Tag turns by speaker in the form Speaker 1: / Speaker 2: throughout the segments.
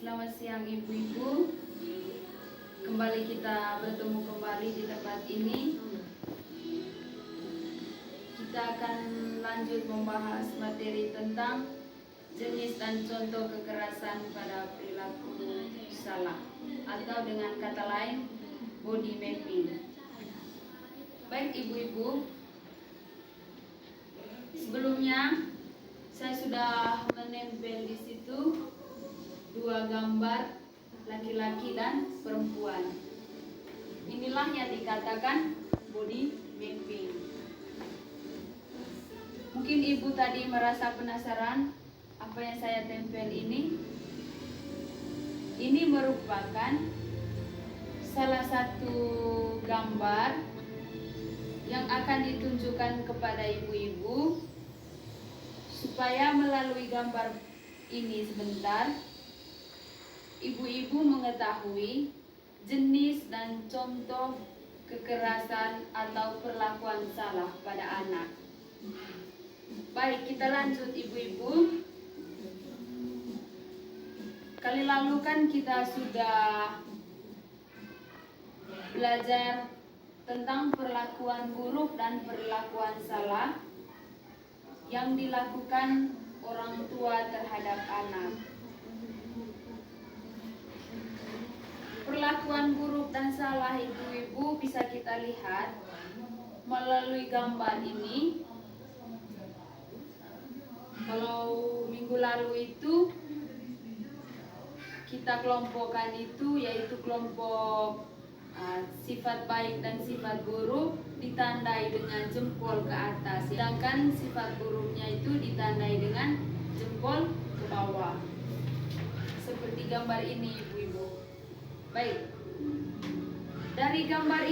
Speaker 1: Selamat siang ibu-ibu. Kembali kita bertemu kembali di tempat ini. Kita akan lanjut membahas materi tentang jenis dan contoh kekerasan pada perilaku salah, atau dengan kata lain body mapping. Baik ibu-ibu, sebelumnya saya sudah menempel di situ dua gambar laki-laki dan perempuan. Inilah yang dikatakan body mapping. Mungkin ibu tadi merasa penasaran apa yang saya tempel ini. Ini merupakan salah satu gambar yang akan ditunjukkan kepada ibu-ibu supaya melalui gambar ini sebentar ibu-ibu mengetahui jenis dan contoh kekerasan atau perlakuan salah pada anak. Baik, kita lanjut ibu-ibu. Kali lalu kan kita sudah belajar tentang perlakuan buruk dan perlakuan salah yang dilakukan orang tua terhadap anak. Perlakuan buruk dan salah ibu-ibu bisa kita lihat melalui gambar ini. Kalau minggu lalu itu kita kelompokkan itu yaitu kelompok sifat baik dan sifat buruk ditandai dengan jempol ke atas, sedangkan sifat buruknya itu ditandai dengan jempol ke bawah, seperti gambar ini ibu-ibu. Baik, dari gambar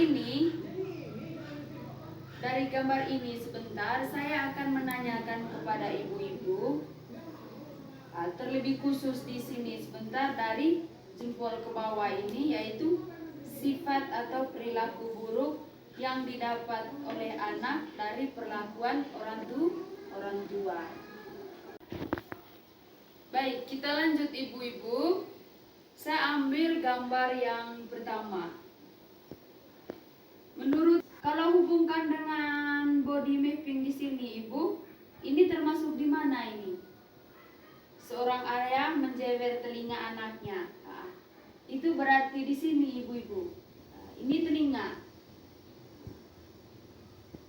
Speaker 1: ini sebentar saya akan menanyakan kepada ibu-ibu, terlebih khusus di sini sebentar dari jempol ke bawah ini, yaitu sifat atau perilaku buruk yang didapat oleh anak dari perlakuan orang tua. Baik, kita lanjut ibu-ibu. Saya ambil gambar yang pertama. Kalau hubungkan dengan body mapping di sini ibu, ini termasuk di mana ini? Seorang ayah menjewer telinga anaknya. Itu berarti di sini ibu-ibu. Ini telinga.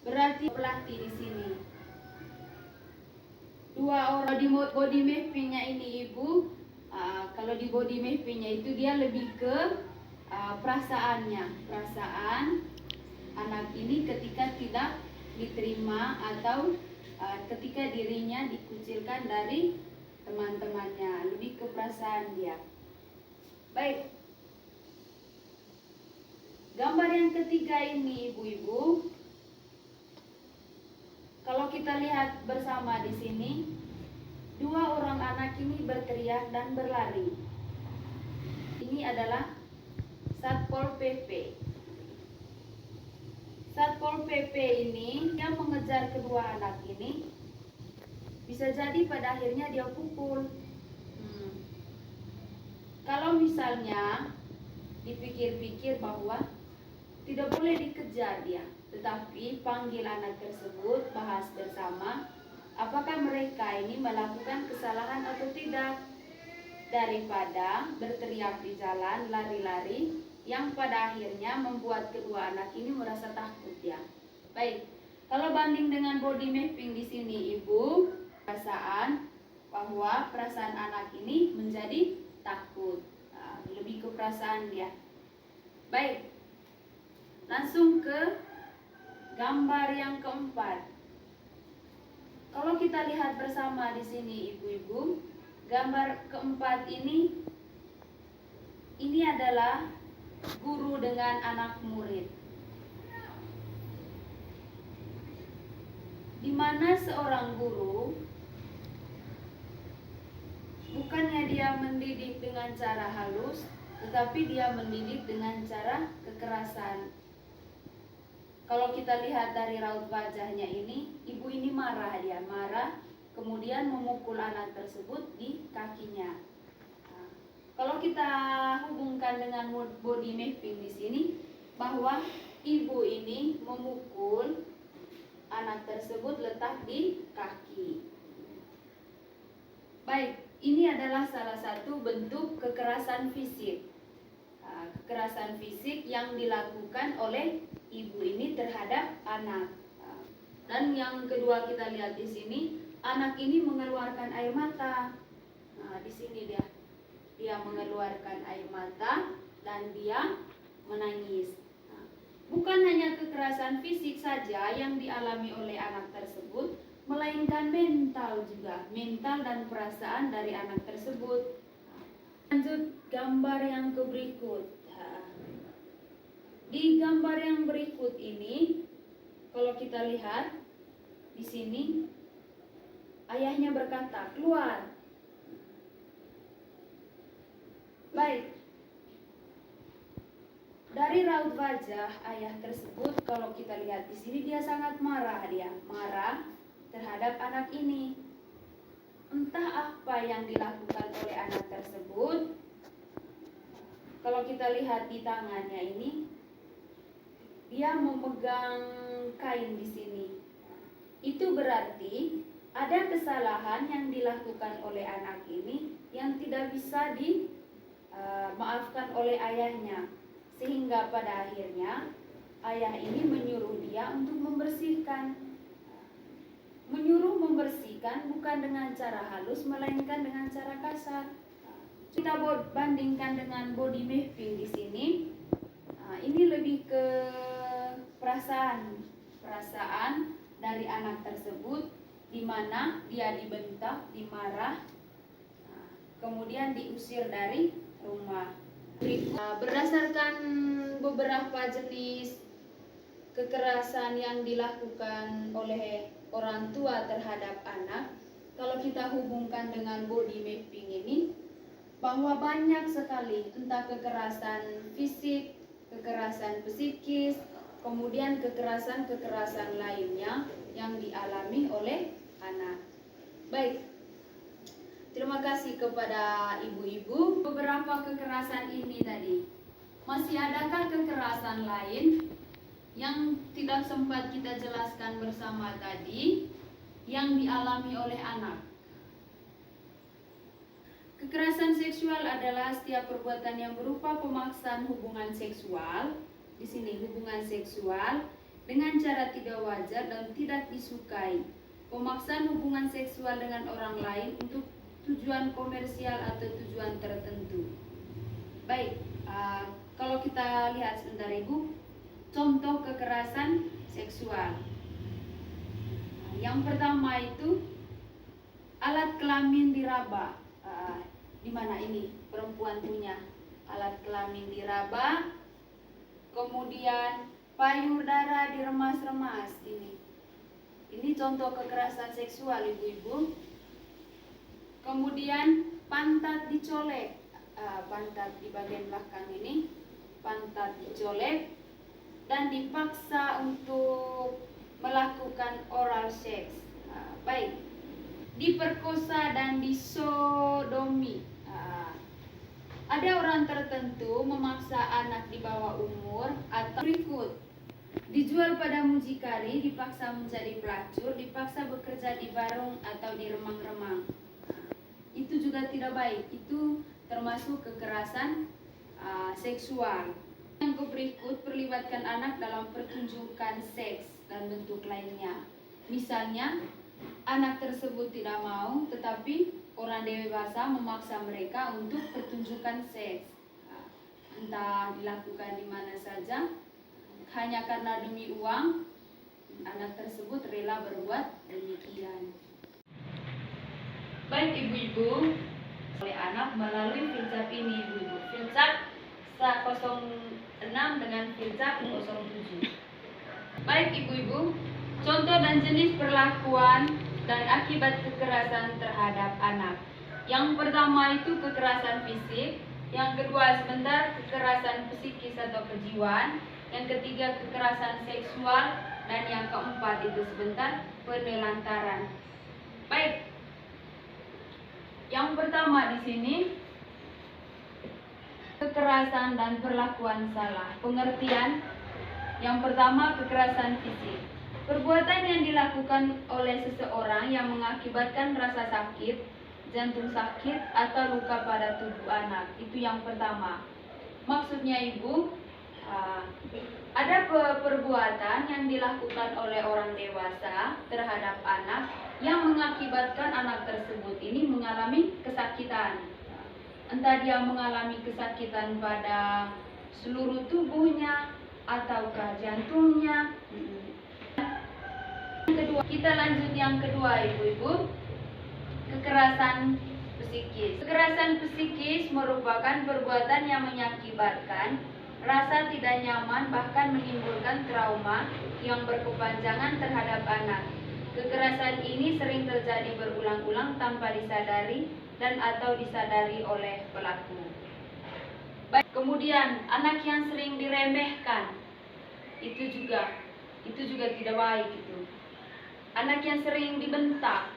Speaker 1: Berarti pelatih di sini. Dua orang di body mappingnya ini ibu. Kalau di body mappingnya itu dia lebih ke perasaannya, perasaan anak ini ketika tidak diterima atau ketika dirinya dikucilkan dari teman-temannya, lebih ke perasaan dia. Baik, gambar yang ketiga ini ibu-ibu, kalau kita lihat bersama di sini, dua orang anak ini berteriak dan berlari. Ini adalah Satpol PP. Satpol PP ini yang mengejar kedua anak ini, bisa jadi pada akhirnya dia pukul. Kalau misalnya dipikir-pikir bahwa tidak boleh dikejar dia, tetapi panggil anak tersebut, bahas bersama apakah mereka ini melakukan kesalahan atau tidak, daripada berteriak di jalan, lari-lari, yang pada akhirnya membuat kedua anak ini merasa takut ya. Baik, kalau banding dengan body mapping di sini ibu, perasaan bahwa perasaan anak ini menjadi takut, lebih ke perasaan dia. Baik, langsung ke gambar yang keempat. Kalau kita lihat bersama di sini ibu-ibu, gambar keempat ini adalah guru dengan anak murid, di mana seorang guru bukannya dia mendidik dengan cara halus, tetapi dia mendidik dengan cara kekerasan. Kalau kita lihat dari raut wajahnya ini, ibu ini marah, kemudian memukul anak tersebut di kakinya. Kalau kita hubungkan dengan body mapping di sini, bahwa ibu ini memukul anak tersebut letak di kaki. Baik, ini adalah salah satu bentuk kekerasan fisik. Kekerasan fisik yang dilakukan oleh ibu ini terhadap anak. Dan yang kedua kita lihat di sini, anak ini mengeluarkan air mata. Nah, di sini dia mengeluarkan air mata dan dia menangis. Nah, bukan hanya kekerasan fisik saja yang dialami oleh anak tersebut, melainkan mental juga, mental dan perasaan dari anak tersebut. Lanjut gambar yang berikut. Di gambar yang berikut ini, kalau kita lihat di sini, ayahnya berkata, "Keluar." Baik. Dari raut wajah ayah tersebut, kalau kita lihat di sini, dia sangat marah, marah terhadap anak ini. Entah apa yang dilakukan oleh anak tersebut. Kalau kita lihat di tangannya ini, dia memegang kain di sini. Itu berarti ada kesalahan yang dilakukan oleh anak ini yang tidak bisa dimaafkan oleh ayahnya. Sehingga pada akhirnya ayah ini menyuruh dia untuk membersihkan. Menyuruh membersihkan bukan dengan cara halus, melainkan dengan cara kasar. Kita bandingkan dengan body mapping di sini. Ini lebih ke perasaan dari anak tersebut, di mana dia dibentak, dimarah, kemudian diusir dari rumah. Berdasarkan beberapa jenis kekerasan yang dilakukan oleh orang tua terhadap anak, kalau kita hubungkan dengan body mapping ini, bahwa banyak sekali entah kekerasan fisik, kekerasan psikis, kemudian kekerasan lainnya yang dialami oleh anak. Baik, terima kasih kepada ibu-ibu. Beberapa kekerasan ini tadi. Masih adakah kekerasan lain yang tidak sempat kita jelaskan bersama tadi yang dialami oleh anak? Kekerasan seksual adalah setiap perbuatan yang berupa pemaksaan hubungan seksual. Di sini hubungan seksual dengan cara tidak wajar dan tidak disukai. Pemaksaan hubungan seksual dengan orang lain untuk tujuan komersial atau tujuan tertentu. Baik, kalau kita lihat sebentar Ibu, contoh kekerasan seksual. Yang pertama itu alat kelamin diraba. Di mana ini perempuan punya alat kelamin diraba, kemudian payung darah diremas-remas. Ini contoh kekerasan seksual ibu-ibu. Kemudian pantat dicolek, pantat di bagian belakang ini, pantat dicolek dan dipaksa untuk melakukan oral seks. Baik, diperkosa dan disodomi. Ada orang tertentu memaksa anak di bawah umur atau berikut. Dijual pada mucikari, dipaksa menjadi pelacur, dipaksa bekerja di warung atau di remang-remang. Itu juga tidak baik. Itu termasuk kekerasan seksual. Yang berikut, perlibatkan anak dalam pertunjukan seks dan bentuk lainnya. Misalnya, anak tersebut tidak mau, tetapi orang dewasa memaksa mereka untuk pertunjukan seks. Entah dilakukan di mana saja, hanya karena demi uang, anak tersebut rela berbuat demikian. Baik ibu-ibu, oleh anak melalui filsafat ini ibu-ibu. Filsafat 06 dengan filsafat 07. Baik ibu-ibu, contoh dan jenis perlakuan dan akibat kekerasan terhadap anak. Yang pertama itu kekerasan fisik, yang kedua sebentar kekerasan psikis atau kejiwaan, yang ketiga kekerasan seksual, dan yang keempat itu sebentar penelantaran. Baik, yang pertama di sini kekerasan dan perlakuan salah. Pengertian yang pertama, kekerasan fisik. Perbuatan yang dilakukan oleh seseorang yang mengakibatkan rasa sakit, jantung sakit, atau luka pada tubuh anak. Itu yang pertama. Maksudnya Ibu, ada perbuatan yang dilakukan oleh orang dewasa terhadap anak yang mengakibatkan anak tersebut ini mengalami kesakitan. Entah dia mengalami kesakitan pada seluruh tubuhnya ataukah jantungnya. Kedua, kita lanjut yang kedua Ibu-ibu, kekerasan psikis. Kekerasan psikis merupakan perbuatan yang mengakibatkan rasa tidak nyaman bahkan menimbulkan trauma yang berkepanjangan terhadap anak. Kekerasan ini sering terjadi berulang-ulang tanpa disadari dan atau disadari oleh pelaku. Baik, kemudian anak yang sering diremehkan, itu juga tidak baik itu. Anak yang sering dibentak,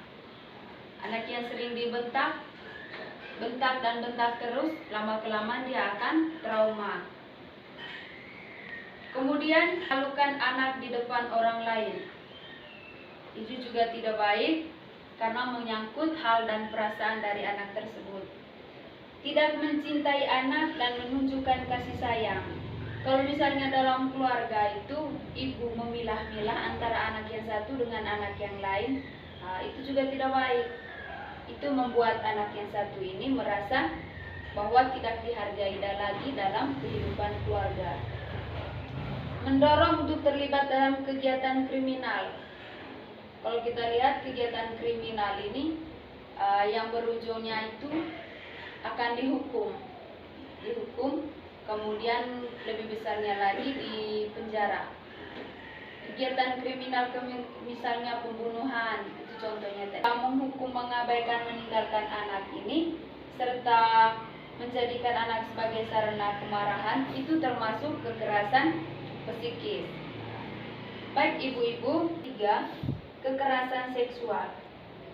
Speaker 1: bentak dan bentak terus, lama-kelamaan dia akan trauma. Kemudian lakukan anak di depan orang lain, itu juga tidak baik karena menyangkut hal dan perasaan dari anak tersebut. Tidak mencintai anak dan menunjukkan kasih sayang. Kalau misalnya dalam keluarga itu ibu memilah-milah antara anak yang satu dengan anak yang lain, itu juga tidak baik. Itu membuat anak yang satu ini merasa bahwa tidak dihargai lagi dalam kehidupan keluarga. Mendorong untuk terlibat dalam kegiatan kriminal. Kalau kita lihat kegiatan kriminal ini yang berujungnya itu akan dihukum, kemudian lebih besarnya lagi di penjara. Kegiatan kriminal misalnya pembunuhan, itu contohnya tadi. Menghukum, mengabaikan, meninggalkan anak ini serta menjadikan anak sebagai sarana kemarahan, itu termasuk kekerasan psikis. Baik Ibu-ibu, 3. Kekerasan seksual.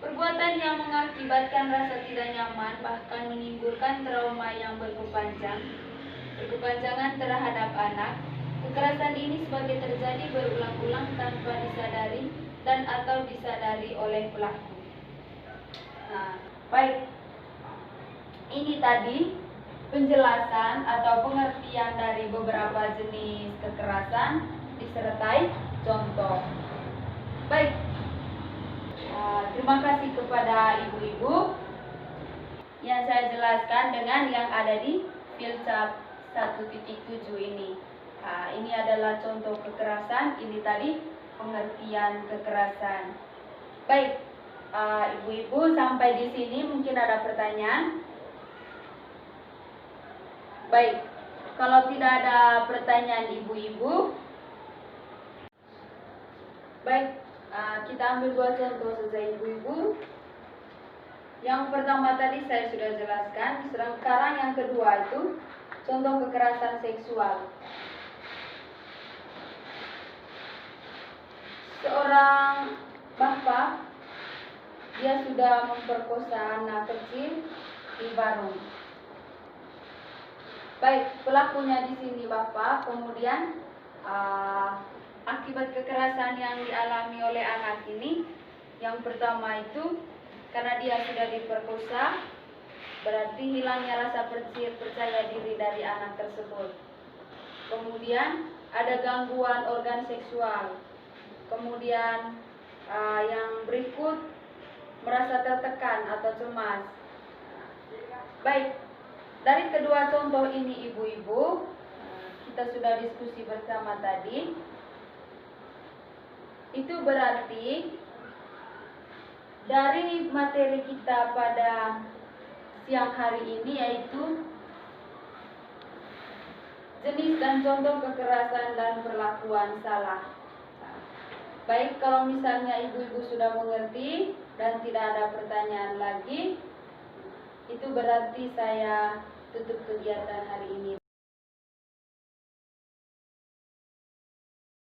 Speaker 1: Perbuatan yang mengakibatkan rasa tidak nyaman bahkan menimbulkan trauma yang berkepanjangan terhadap anak. Kekerasan ini sebagai terjadi berulang-ulang tanpa disadari dan atau disadari oleh pelaku. Baik. Ini tadi penjelasan atau pengertian dari beberapa jenis kekerasan disertai contoh. Baik. Terima kasih kepada ibu-ibu yang saya jelaskan dengan yang ada di filsafat 1.7 ini. Ini adalah contoh kekerasan, ini tadi pengertian kekerasan. Baik, ibu-ibu sampai di sini mungkin ada pertanyaan. Baik, kalau tidak ada pertanyaan ibu-ibu, baik. Kita ambil 2 contoh saja ibu-ibu. Yang pertama tadi saya sudah jelaskan. Sekarang yang kedua itu contoh kekerasan seksual. Seorang bapak, dia sudah memperkosa anak kecil di Barung. Baik, pelakunya di sini bapak, kemudian akibat kekerasan yang dialami oleh anak ini, yang pertama itu karena dia sudah diperkosa, berarti hilangnya rasa percaya diri dari anak tersebut. Kemudian ada gangguan organ seksual. Kemudian yang berikut merasa tertekan atau cemas. Baik, dari kedua contoh ini ibu-ibu, kita sudah diskusi bersama tadi. Itu berarti dari materi kita pada siang hari ini yaitu jenis dan contoh kekerasan dan perlakuan salah. Baik, kalau misalnya ibu-ibu sudah mengerti dan tidak ada pertanyaan lagi, itu berarti saya tutup kegiatan hari ini.